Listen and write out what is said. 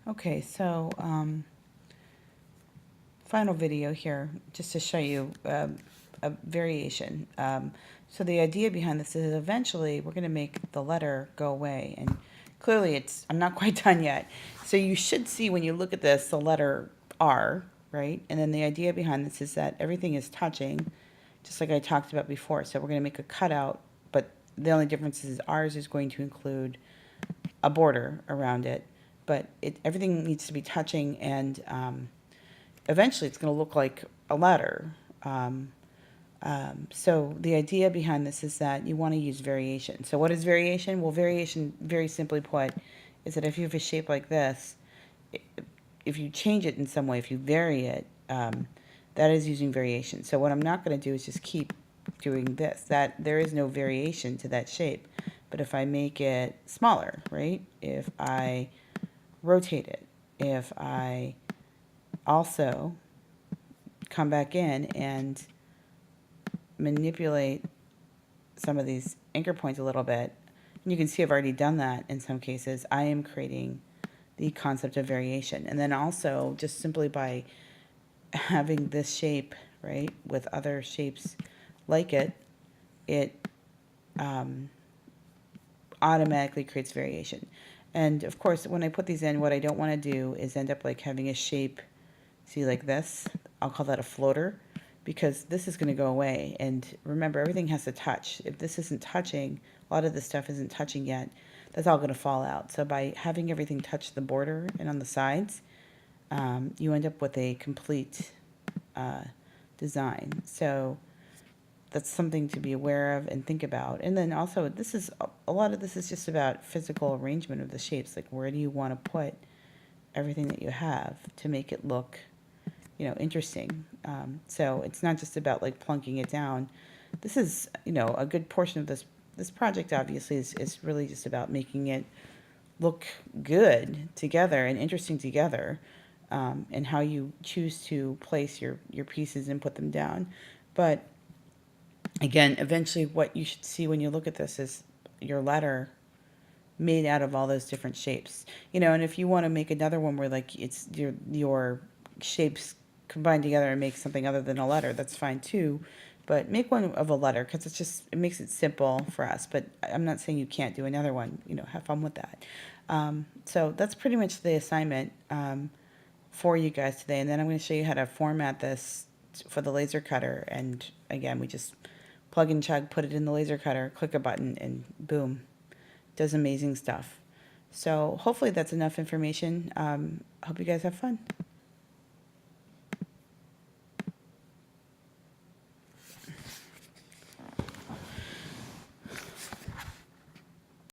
Okay, so final video here, just to show you a variation. So the idea behind this is eventually we're going to make the letter go away, and clearly I'm not quite done yet. So you should see when you look at this, the letter R, right? And then the idea behind this is that everything is touching, just like I talked about before. So we're going to make a cutout, but the only difference is ours is going to include a border around it, but everything needs to be touching, and eventually it's going to look like a letter. So the idea behind this is that you want to use variation. So what is variation? Well, variation, very simply put, is that if you have a shape like this, if you change it in some way, if you vary it, that is using variation. So what I'm not going to do is just keep doing this. That there is no variation to that shape. But if I make it smaller, right? If I rotate it, if I also come back in and manipulate some of these anchor points a little bit, and you can see I've already done that in some cases, I am creating the concept of variation. And then also just simply by having this shape, right, with other shapes like it, it automatically creates variation. And of course, when I put these in, what I don't want to do is end up like having a shape, see, like this. I'll call that a floater, because this is going to go away. And remember, everything has to touch. If this isn't touching, a lot of this stuff isn't touching yet, that's all going to fall out. So by having everything touch the border and on the sides, you end up with a complete design. So that's something to be aware of and think about. And then also, this is a lot of this is just about physical arrangement of the shapes. Like, where do you want to put everything that you have to make it look, interesting. So it's not just about like plunking it down. This is, a good portion of this project obviously is really just about making it look good together and interesting together, and how you choose to place your pieces and put them down. But again, eventually what you should see when you look at this is your letter made out of all those different shapes. And if you want to make another one where like it's your shapes combined together and make something other than a letter, that's fine too. But make one of a letter, because it makes it simple for us. But I'm not saying you can't do another one. Have fun with that. So that's pretty much the assignment for you guys today. And then I'm going to show you how to format this for the laser cutter. And again, we just plug and chug, put it in the laser cutter, click a button, and boom, does amazing stuff. So hopefully that's enough information. Hope you guys have fun.